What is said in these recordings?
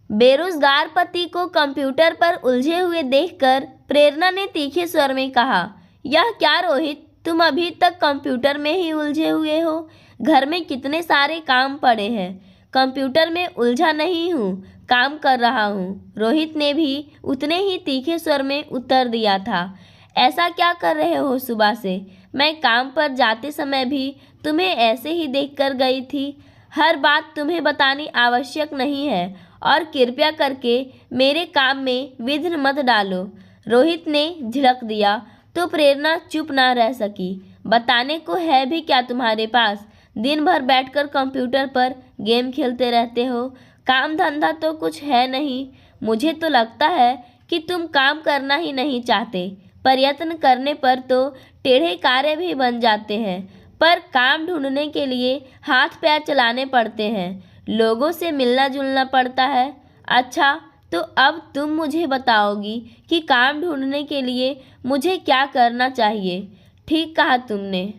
बेरोजगार पति को कंप्यूटर पर उलझे हुए देखकर प्रेरणा ने तीखे स्वर में कहा, यह क्या रोहित, तुम अभी तक कंप्यूटर में ही उलझे हुए हो? घर में कितने सारे काम पड़े हैं। कंप्यूटर में उलझा नहीं हूँ, काम कर रहा हूँ। रोहित ने भी उतने ही तीखे स्वर में उत्तर दिया था। ऐसा क्या कर रहे हो सुबह से? मैं काम पर जाते समय भी तुम्हें ऐसे ही देखकर गई थी। हर बात तुम्हें बतानी आवश्यक नहीं है और कृपया करके मेरे काम में विघ्न मत डालो। रोहित ने झिड़क दिया तो प्रेरणा चुप ना रह सकी। बताने को है भी क्या तुम्हारे पास? दिन भर बैठकर कंप्यूटर पर गेम खेलते रहते हो, काम धंधा तो कुछ है नहीं। मुझे तो लगता है कि तुम काम करना ही नहीं चाहते। प्रयत्न करने पर तो टेढ़े कार्य भी बन जाते हैं, पर काम ढूंढने के लिए हाथ पैर चलाने पड़ते हैं, लोगों से मिलना जुलना पड़ता है। अच्छा, तो अब तुम मुझे बताओगी कि काम ढूंढने के लिए मुझे क्या करना चाहिए? ठीक कहा तुमने।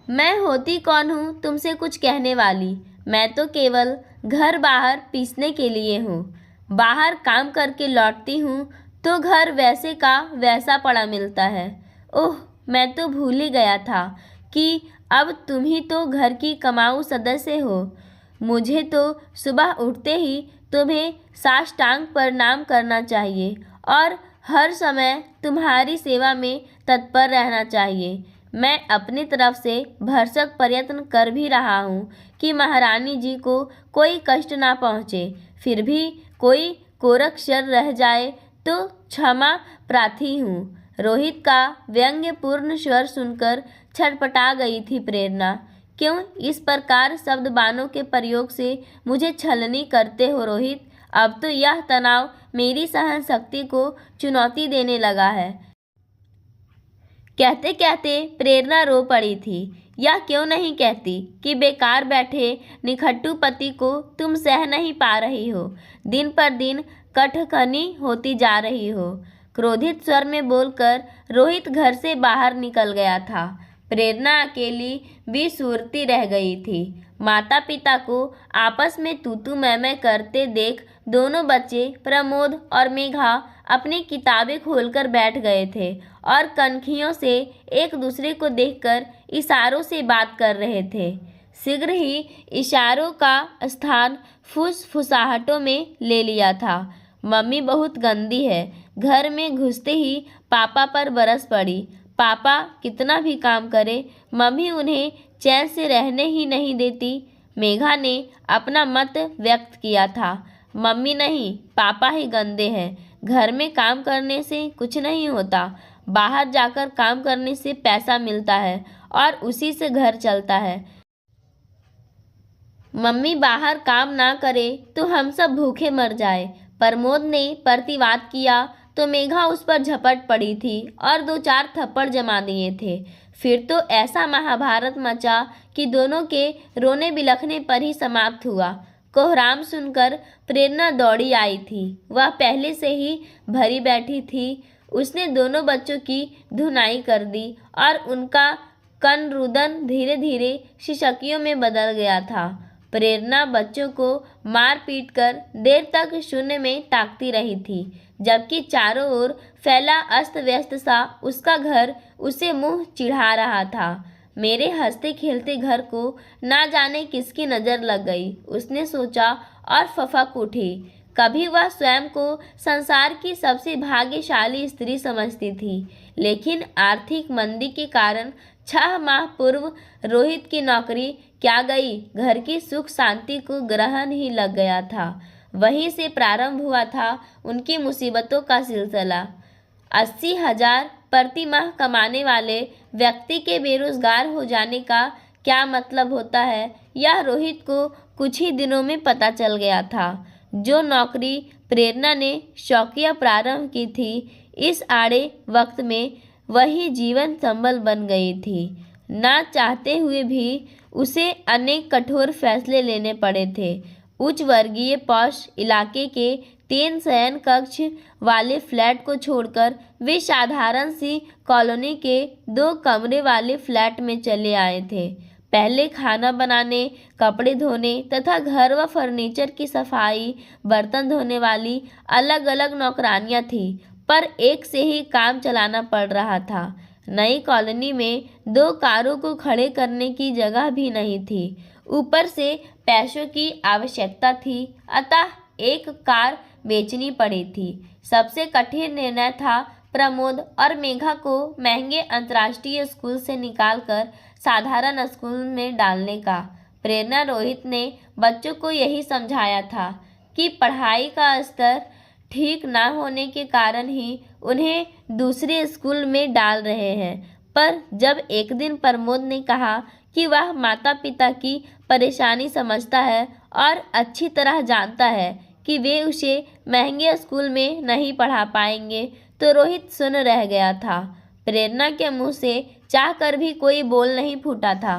मैं होती कौन हूँ तुमसे कुछ कहने वाली? मैं तो केवल घर बाहर पीसने के लिए हूँ। बाहर काम करके लौटती हूँ तो घर वैसे का वैसा पड़ा मिलता है। ओह, मैं तो भूल ही गया था कि अब तुम ही तो घर की कमाऊ सदस्य हो। मुझे तो सुबह उठते ही तुम्हें साष्टांग प्रणाम करना चाहिए और हर समय तुम्हारी सेवा में तत्पर रहना चाहिए। मैं अपनी तरफ से भरसक प्रयत्न कर भी रहा हूँ कि महारानी जी को कोई कष्ट ना पहुँचे, फिर भी कोई कोरक्षर रह जाए तो क्षमा प्रार्थी हूँ। रोहित का व्यंग्यपूर्ण स्वर सुनकर छटपटा गई थी प्रेरणा। क्यों इस प्रकार शब्द बानों के प्रयोग से मुझे छलनी करते हो रोहित? अब तो यह तनाव मेरी सहन शक्ति को चुनौती देने लगा है। कहते कहते प्रेरणा रो पड़ी थी। यह क्यों नहीं कहती कि बेकार बैठे निखट्टू पति को तुम सह नहीं पा रही हो, दिन पर दिन कटखनी होती जा रही हो। क्रोधित स्वर में बोलकर रोहित घर से बाहर निकल गया था। प्रेरणा अकेली बेसुरती रह गई थी। माता पिता को आपस में तूतू मैमै करते देख दोनों बच्चे प्रमोद और मेघा अपनी किताबें खोलकर बैठ गए थे और कनखियों से एक दूसरे को देखकर इशारों से बात कर रहे थे। शीघ्र ही इशारों का स्थान फुसफुसाहटों में ले लिया था। मम्मी बहुत गंदी है। घर में घुसते ही पापा पर बरस पड़ी। पापा कितना भी काम करे, मम्मी उन्हें चैन से रहने ही नहीं देती। मेघा ने अपना मत व्यक्त किया था। मम्मी नहीं, पापा ही गंदे हैं। घर में काम करने से कुछ नहीं होता, बाहर जाकर काम करने से पैसा मिलता है और उसी से घर चलता है। मम्मी बाहर काम ना करे तो हम सब भूखे मर जाए। प्रमोद ने प्रतिवाद किया तो मेघा उस पर झपट पड़ी थी और दो चार थप्पड़ जमा दिए थे। फिर तो ऐसा महाभारत मचा कि दोनों के रोने बिलखने पर ही समाप्त हुआ। कोहराम सुनकर प्रेरणा दौड़ी आई थी। वह पहले से ही भरी बैठी थी। उसने दोनों बच्चों की धुनाई कर दी और उनका कनरुदन धीरे धीरे शिशकियों में बदल गया था। प्रेरणा बच्चों को मार पीट कर देर तक शून्य में ताकती रही थी, जबकि चारों ओर फैला अस्त व्यस्त सा उसका घर उसे मुंह चिढ़ा रहा था। मेरे हंसते खेलते घर को ना जाने किसकी नज़र लग गई, उसने सोचा और फफक उठी। कभी वह स्वयं को संसार की सबसे भाग्यशाली स्त्री समझती थी, लेकिन आर्थिक मंदी के कारण 6 माह पूर्व रोहित की नौकरी क्या गई, घर की सुख शांति को ग्रहण ही लग गया था। वहीं से प्रारंभ हुआ था उनकी मुसीबतों का सिलसिला। 80,000 प्रति माह कमाने वाले व्यक्ति के बेरोजगार हो जाने का क्या मतलब होता है, यह रोहित को कुछ ही दिनों में पता चल गया था। जो नौकरी प्रेरणा ने शौकिया प्रारंभ की थी, इस आड़े वक्त में वही जीवन संबल बन गई थी। ना चाहते हुए भी उसे अनेक कठोर फैसले लेने पड़े थे। उच्च वर्गीय पॉश इलाके के 3 शयन कक्ष वाले फ्लैट को छोड़कर वे साधारण सी कॉलोनी के 2 कमरे वाले फ्लैट में चले आए थे। पहले खाना बनाने, कपड़े धोने तथा घर व फर्नीचर की सफाई, बर्तन धोने वाली अलग अलग नौकरानियां थीं, पर एक से ही काम चलाना पड़ रहा था। नई कॉलोनी में 2 कारों को खड़े करने की जगह भी नहीं थी। ऊपर से पैसों की आवश्यकता थी, अतः एक कार बेचनी पड़ी थी। सबसे कठिन निर्णय था प्रमोद और मेघा को महंगे अंतर्राष्ट्रीय स्कूल से निकालकर साधारण स्कूल में डालने का। प्रेरणा रोहित ने बच्चों को यही समझाया था कि पढ़ाई का स्तर ठीक ना होने के कारण ही उन्हें दूसरे स्कूल में डाल रहे हैं। पर जब एक दिन प्रमोद ने कहा कि वह माता पिता की परेशानी समझता है और अच्छी तरह जानता है कि वे उसे महंगे स्कूल में नहीं पढ़ा पाएंगे, तो रोहित सुन रह गया था। प्रेरणा के मुंह से चाहकर भी कोई बोल नहीं फूटा था।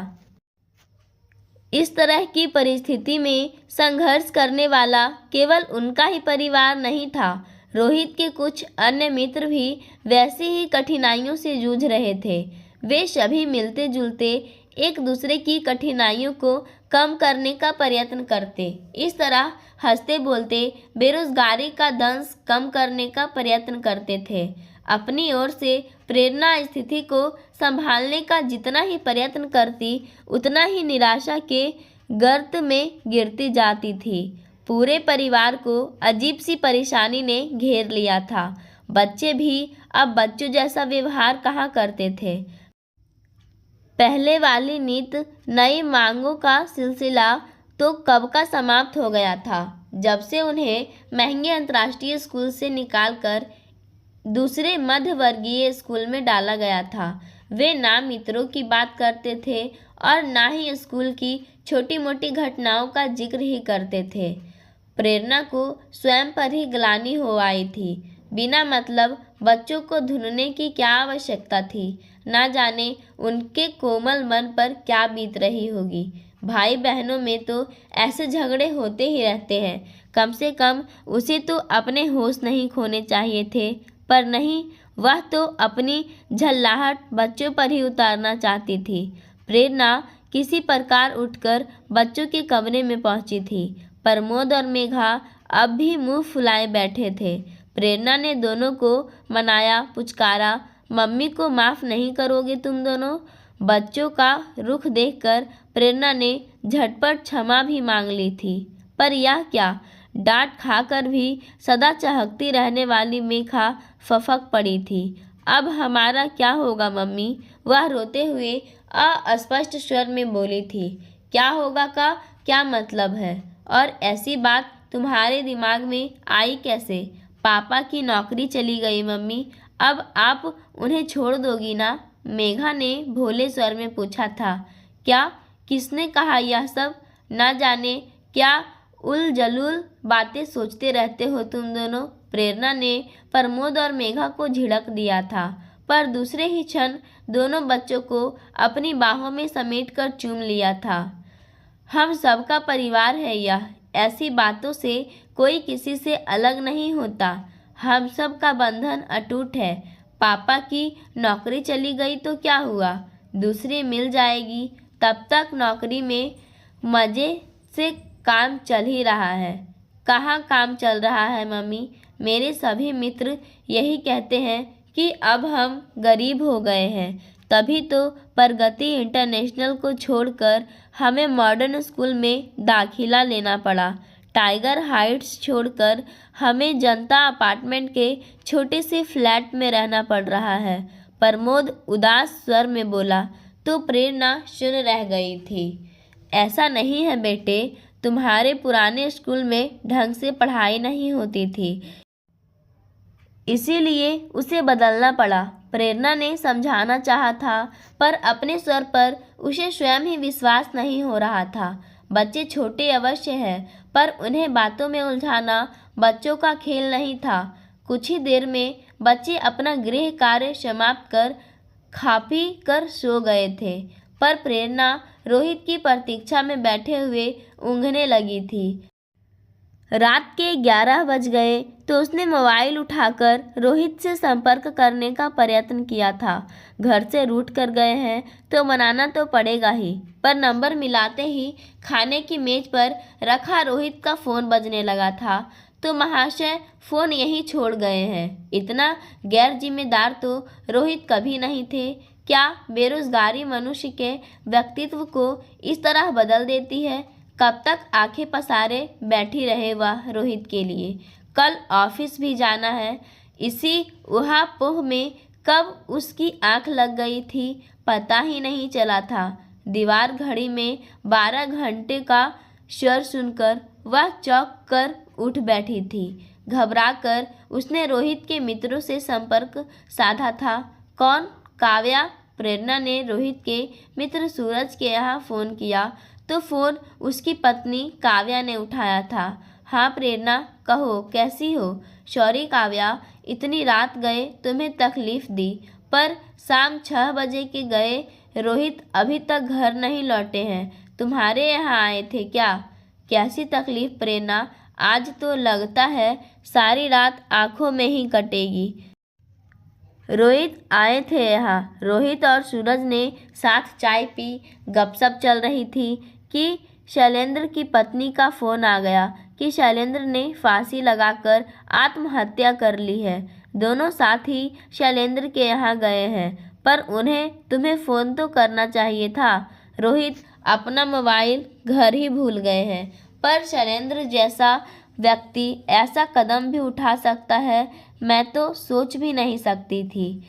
इस तरह की परिस्थिति में संघर्ष करने वाला केवल उनका ही परिवार नहीं था। रोहित के कुछ अन्य मित्र भी वैसी ही कठिनाइयों से जूझ रहे थे। वे सभी मिलते जुलते एक दूसरे की कठिनाइयों को कम करने का प्रयत्न करते। इस तरह हंसते बोलते बेरोजगारी का दंश कम करने का प्रयत्न करते थे। अपनी ओर से प्रेरणा स्थिति को संभालने का जितना ही प्रयत्न करती, उतना ही निराशा के गर्त में गिरती जाती थी। पूरे परिवार को अजीब सी परेशानी ने घेर लिया था। बच्चे भी अब बच्चों जैसा व्यवहार कहाँ करते थे। पहले वाली नीत नई मांगों का सिलसिला तो कब का समाप्त हो गया था, जब से उन्हें महंगे अंतर्राष्ट्रीय स्कूल से निकालकर दूसरे मध्य वर्गीय स्कूल में डाला गया था। वे ना मित्रों की बात करते थे और ना ही स्कूल की छोटी मोटी घटनाओं का जिक्र ही करते थे। प्रेरणा को स्वयं पर ही ग्लानि हो आई थी। बिना मतलब बच्चों को धुनने की क्या आवश्यकता थी। ना जाने उनके कोमल मन पर क्या बीत रही होगी। भाई बहनों में तो ऐसे झगड़े होते ही रहते हैं। कम से कम उसे तो अपने होश नहीं खोने चाहिए थे, पर नहीं, वह तो अपनी झल्लाहट बच्चों पर ही उतारना चाहती थी। प्रेरणा किसी प्रकार उठकर बच्चों के कमरे में पहुंची थी। प्रमोद और मेघा अब भी मुंह फुलाए बैठे थे। प्रेरणा ने दोनों को मनाया, पुचकारा, मम्मी को माफ़ नहीं करोगे तुम दोनों? बच्चों का रुख देखकर प्रेरणा ने झटपट क्षमा भी मांग ली थी, पर यह क्या, डांट खाकर भी सदा चहकती रहने वाली मेघा फफक पड़ी थी। अब हमारा क्या होगा मम्मी? वह रोते हुए अस्पष्ट स्वर में बोली थी। क्या होगा का क्या मतलब है? और ऐसी बात तुम्हारे दिमाग में आई कैसे? पापा की नौकरी चली गई मम्मी, अब आप उन्हें छोड़ दोगी ना? मेघा ने भोले स्वर में पूछा था। क्या? किसने कहा यह सब? ना जाने क्या उल-जलूल बातें सोचते रहते हो तुम दोनों। प्रेरणा ने प्रमोद और मेघा को झिड़क दिया था, पर दूसरे ही क्षण दोनों बच्चों को अपनी बाहों में समेटकर चूम लिया था। हम सबका परिवार है यह, ऐसी बातों से कोई किसी से अलग नहीं होता। हम सब का बंधन अटूट है। पापा की नौकरी चली गई तो क्या हुआ, दूसरी मिल जाएगी। तब तक नौकरी में मज़े से काम चल ही रहा है। कहाँ काम चल रहा है मम्मी? मेरे सभी मित्र यही कहते हैं कि अब हम गरीब हो गए हैं, तभी तो प्रगति इंटरनेशनल को छोड़कर हमें मॉडर्न स्कूल में दाखिला लेना पड़ा। टाइगर हाइट्स छोड़कर हमें जनता अपार्टमेंट के छोटे से फ्लैट में रहना पड़ रहा है। प्रमोद उदास स्वर में बोला तो प्रेरणा सुन रह गई थी। ऐसा नहीं है बेटे, तुम्हारे पुराने स्कूल में ढंग से पढ़ाई नहीं होती थी, इसीलिए उसे बदलना पड़ा। प्रेरणा ने समझाना चाहा था, पर अपने स्वर पर उसे स्वयं ही विश्वास नहीं हो रहा था। बच्चे छोटे अवश्य हैं, पर उन्हें बातों में उलझाना बच्चों का खेल नहीं था। कुछ ही देर में बच्चे अपना गृह कार्य समाप्त कर खा पी कर सो गए थे, पर प्रेरणा रोहित की प्रतीक्षा में बैठे हुए ऊँघने लगी थी। रात के 11 बज गए तो उसने मोबाइल उठाकर रोहित से संपर्क करने का प्रयत्न किया था। घर से रूठ कर गए हैं तो मनाना तो पड़ेगा ही, पर नंबर मिलाते ही खाने की मेज पर रखा रोहित का फ़ोन बजने लगा था। तो महाशय फ़ोन यहीं छोड़ गए हैं। इतना गैर जिम्मेदार तो रोहित कभी नहीं थे। क्या बेरोजगारी मनुष्य के व्यक्तित्व को इस तरह बदल देती है? कब तक आंखें पसारे बैठी रहे वह रोहित के लिए? कल ऑफिस भी जाना है। इसी उहापोह में कब उसकी आंख लग गई थी पता ही नहीं चला था। दीवार घड़ी में 12 घंटे का शर सुनकर वह चौंक कर उठ बैठी थी। घबराकर उसने रोहित के मित्रों से संपर्क साधा था। कौन? काव्या। प्रेरणा ने रोहित के मित्र सूरज के यहाँ फ़ोन किया तो फ़ोन उसकी पत्नी काव्या ने उठाया था। हाँ प्रेरणा, कहो कैसी हो? सॉरी काव्या, इतनी रात गए तुम्हें तकलीफ़ दी, पर शाम 6 बजे के गए। रोहित अभी तक घर नहीं लौटे हैं। तुम्हारे यहाँ आए थे क्या? कैसी तकलीफ़ प्रेरणा? आज तो लगता है सारी रात आंखों में ही कटेगी। रोहित आए थे यहाँ। रोहित और सूरज ने साथ चाय पी। गपशप चल रही थी कि शैलेंद्र की पत्नी का फ़ोन आ गया कि शैलेंद्र ने फांसी लगाकर आत्महत्या कर ली है। दोनों साथ ही शैलेंद्र के यहाँ गए हैं, पर उन्हें तुम्हें फ़ोन तो करना चाहिए था। रोहित अपना मोबाइल घर ही भूल गए हैं, पर शैलेंद्र जैसा व्यक्ति ऐसा कदम भी उठा सकता है, मैं तो सोच भी नहीं सकती थी।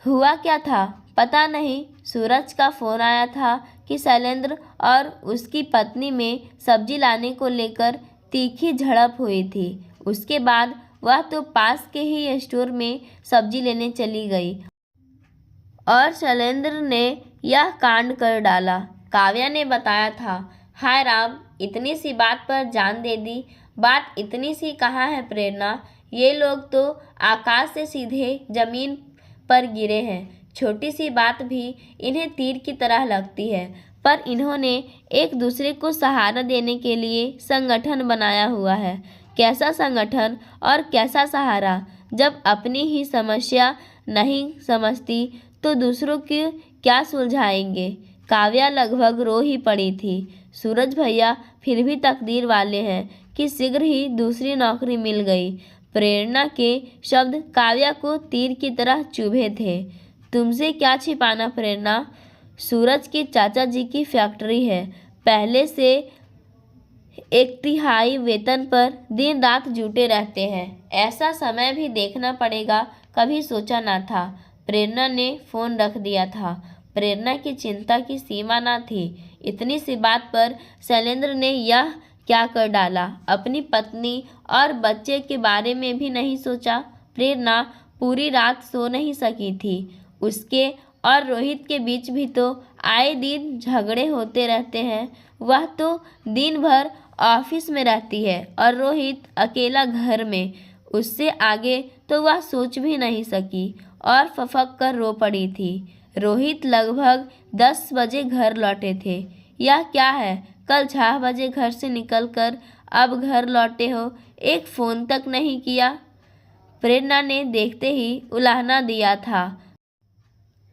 हुआ क्या था? पता नहीं। सूरज का फ़ोन आया था कि शैलेंद्र और उसकी पत्नी में सब्जी लाने को लेकर तीखी झड़प हुई थी। उसके बाद वह तो पास के ही स्टोर में सब्जी लेने चली गई और शैलेंद्र ने यह कांड कर डाला। काव्या ने बताया था। हाय राम, इतनी सी बात पर जान दे दी। बात इतनी सी कहाँ है प्रेरणा? ये लोग तो आकाश से सीधे जमीन पर गिरे हैं। छोटी सी बात भी इन्हें तीर की तरह लगती है, पर इन्होंने एक दूसरे को सहारा देने के लिए संगठन बनाया हुआ है। कैसा संगठन और कैसा सहारा? जब अपनी ही समस्या नहीं समझती तो दूसरों की क्या सुलझाएंगे? काव्या लगभग रो ही पड़ी थी। सूरज भैया फिर भी तकदीर वाले हैं कि शीघ्र ही दूसरी नौकरी मिल गई। प्रेरणा के शब्द काव्या को तीर की तरह चुभे थे। तुमसे क्या छिपाना प्रेरणा? सूरज के चाचा जी की फैक्ट्री है। पहले से 1/3 वेतन पर दिन रात जुटे रहते हैं। ऐसा समय भी देखना पड़ेगा, कभी सोचा ना था। प्रेरणा ने फ़ोन रख दिया था। प्रेरणा की चिंता की सीमा ना थी। इतनी सी बात पर शैलेंद्र ने यह क्या कर डाला? अपनी पत्नी और बच्चे के बारे में भी नहीं सोचा। प्रेरणा पूरी रात सो नहीं सकी थी। उसके और रोहित के बीच भी तो आए दिन झगड़े होते रहते हैं। वह तो दिन भर ऑफिस में रहती है और रोहित अकेला घर में। उससे आगे तो वह सोच भी नहीं सकी और फफक कर रो पड़ी थी। रोहित लगभग 10 बजे घर लौटे थे। यह क्या है? कल 6 बजे घर से निकलकर अब घर लौटे हो, एक फ़ोन तक नहीं किया। प्रेरणा ने देखते ही उलाहना दिया था।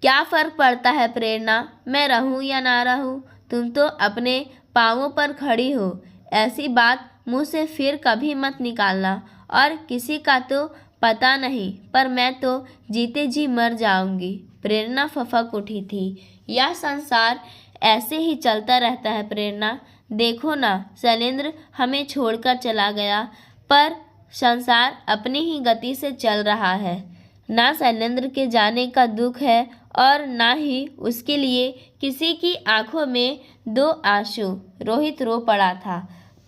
क्या फ़र्क पड़ता है प्रेरणा, मैं रहूं या ना रहूं? तुम तो अपने पाँवों पर खड़ी हो। ऐसी बात मुँह से फिर कभी मत निकालना। और किसी का तो पता नहीं, पर मैं तो जीते जी मर जाऊंगी। प्रेरणा फफक उठी थी। यह संसार ऐसे ही चलता रहता है प्रेरणा। देखो ना, शैलेंद्र हमें छोड़कर चला गया, पर संसार अपनी ही गति से चल रहा है। ना शैलेंद्र के जाने का दुख है और ना ही उसके लिए किसी की आंखों में 2 आंसू। रोहित रो पड़ा था।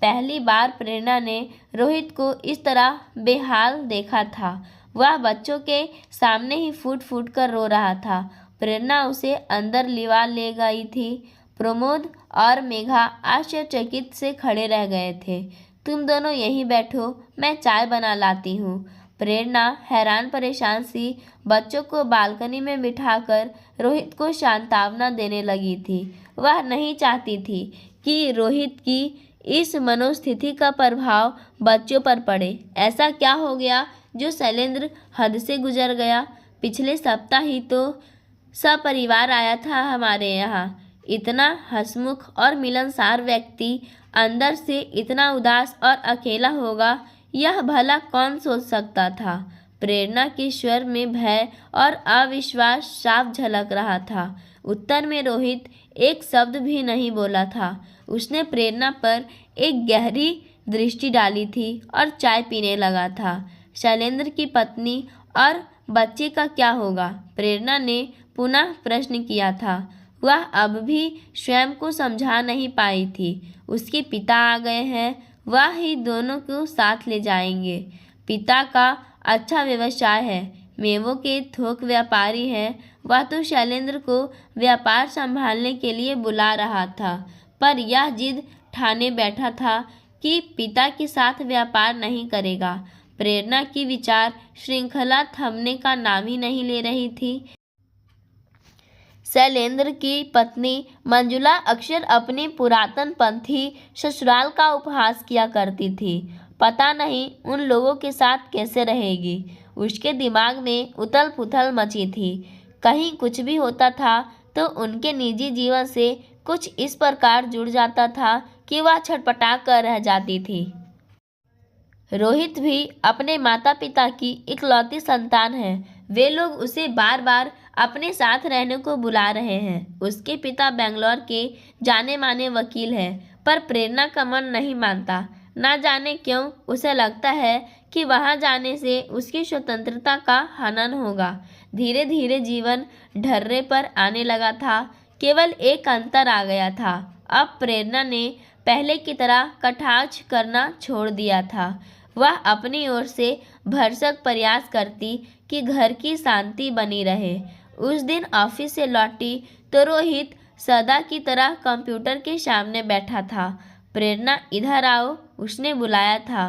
पहली बार प्रेरणा ने रोहित को इस तरह बेहाल देखा था। वह बच्चों के सामने ही फूट फूट कर रो रहा था। प्रेरणा उसे अंदर लिवा ले गई थी। प्रमोद और मेघा आश्चर्यचकित से खड़े रह गए थे। तुम दोनों यहीं बैठो, मैं चाय बना लाती हूँ। प्रेरणा हैरान परेशान सी बच्चों को बालकनी में बिठाकर रोहित को सांत्वना देने लगी थी। वह नहीं चाहती थी कि रोहित की इस मनोस्थिति का प्रभाव बच्चों पर पड़े। ऐसा क्या हो गया जो शैलेंद्र हद से गुजर गया? पिछले सप्ताह ही तो सपरिवार आया था हमारे यहाँ। इतना हंसमुख और मिलनसार व्यक्ति अंदर से इतना उदास और अकेला होगा, यह भला कौन सोच सकता था? प्रेरणा के स्वर में भय और अविश्वास साफ झलक रहा था। उत्तर में रोहित एक शब्द भी नहीं बोला था। उसने प्रेरणा पर एक गहरी दृष्टि डाली थी और चाय पीने लगा था। शैलेंद्र की पत्नी और बच्चे का क्या होगा? प्रेरणा ने पुनः प्रश्न किया था। वह अब भी स्वयं को समझा नहीं पाई थी। उसके पिता आ गए हैं, वह ही दोनों को साथ ले जाएंगे। पिता का अच्छा व्यवसाय है, मेवों के थोक व्यापारी हैं। वह तो शैलेंद्र को व्यापार संभालने के लिए बुला रहा था, पर यह जिद ठाने बैठा था कि पिता के साथ व्यापार नहीं करेगा। प्रेरणा की विचार श्रृंखला थमने का नाम ही नहीं ले रही थी। शैलेंद्र की पत्नी मंजुला अक्सर अपनी पुरातन पंथी ससुराल का उपहास किया करती थी। पता नहीं उन लोगों के साथ कैसे रहेगी। उसके दिमाग में उथल पुथल मची थी। कहीं कुछ भी होता था तो उनके निजी जीवन से कुछ इस प्रकार जुड़ जाता था कि वह छटपटा कर रह जाती थी। रोहित भी अपने माता पिता की इकलौती संतान है। वे लोग उसे बार बार अपने साथ रहने को बुला रहे हैं। उसके पिता बेंगलोर के जाने माने वकील हैं, पर प्रेरणा का मन नहीं मानता। ना जाने क्यों उसे लगता है कि वहां जाने से उसकी स्वतंत्रता का हनन होगा। धीरे धीरे जीवन ढर्रे पर आने लगा था। केवल एक अंतर आ गया था। अब प्रेरणा ने पहले की तरह कटाक्ष करना छोड़ दिया था। वह अपनी ओर से भरसक प्रयास करती कि घर की शांति बनी रहे। उस दिन ऑफिस से लौटी तो रोहित सदा की तरह कंप्यूटर के सामने बैठा था। प्रेरणा इधर आओ, उसने बुलाया था।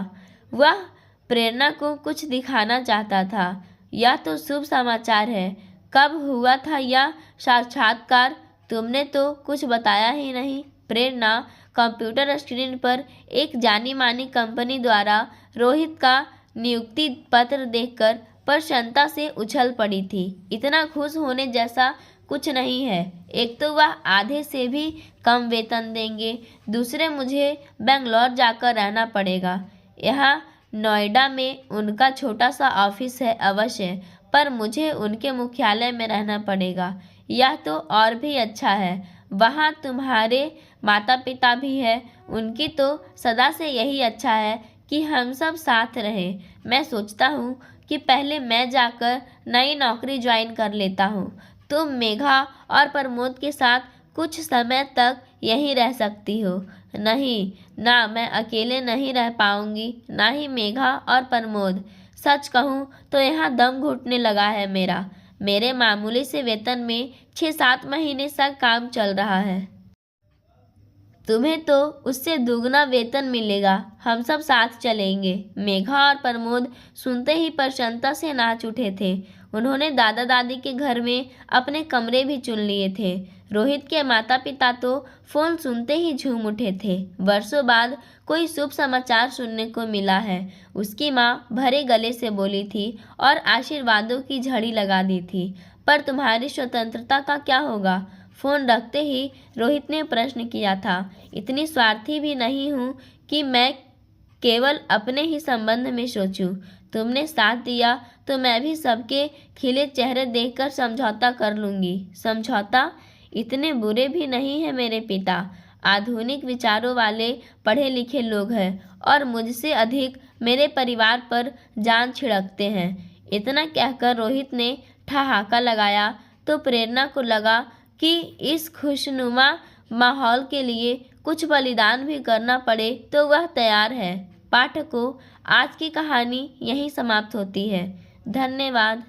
वह प्रेरणा को कुछ दिखाना चाहता था। यह तो शुभ समाचार है। कब हुआ था यह साक्षात्कार? तुमने तो कुछ बताया ही नहीं। प्रेरणा कंप्यूटर स्क्रीन पर एक जानी मानी कंपनी द्वारा रोहित का नियुक्ति पत्र देखकर प्रसन्नता से उछल पड़ी थी। इतना खुश होने जैसा कुछ नहीं है। एक तो वह आधे से भी कम वेतन देंगे, दूसरे मुझे बेंगलोर जाकर रहना पड़ेगा। यहाँ नोएडा में उनका छोटा सा ऑफिस है अवश्य, पर मुझे उनके मुख्यालय में रहना पड़ेगा। यह तो और भी अच्छा है। वहाँ तुम्हारे माता पिता भी है। उनकी तो सदा से यही अच्छा है कि हम सब साथ रहें। मैं सोचता हूँ कि पहले मैं जाकर नई नौकरी ज्वाइन कर लेता हूँ। तुम मेघा और प्रमोद के साथ कुछ समय तक यहीं रह सकती हो। नहीं ना, मैं अकेले नहीं रह पाऊँगी, ना ही मेघा और प्रमोद। सच कहूँ तो यहाँ दम घुटने लगा है मेरा। मेरे मामूली से वेतन में 6-7 महीने से काम चल रहा है। तुम्हें तो उससे दुगना वेतन मिलेगा। हम सब साथ चलेंगे। मेघा और प्रमोद सुनते ही प्रसन्नता से नाच उठे थे। उन्होंने दादा दादी के घर में अपने कमरे भी चुन लिए थे। रोहित के माता पिता तो फोन सुनते ही झूम उठे थे। वर्षों बाद कोई शुभ समाचार सुनने को मिला है, उसकी माँ भरे गले से बोली थी और आशीर्वादों की झड़ी लगा दी थी। पर तुम्हारी स्वतंत्रता का क्या होगा? फोन रखते ही रोहित ने प्रश्न किया था। इतनी स्वार्थी भी नहीं हूँ कि मैं केवल अपने ही संबंध में सोचूं। तुमने साथ दिया तो मैं भी सबके खिले चेहरे देखकर समझौता कर लूँगी। समझौता? इतने बुरे भी नहीं है मेरे पिता। आधुनिक विचारों वाले पढ़े लिखे लोग हैं और मुझसे अधिक मेरे परिवार पर जान छिड़कते हैं। इतना कहकर रोहित ने ठहाका लगाया तो प्रेरणा को लगा कि इस खुशनुमा माहौल के लिए कुछ बलिदान भी करना पड़े तो वह तैयार है। पाठकों, आज की कहानी यहीं समाप्त होती है। धन्यवाद।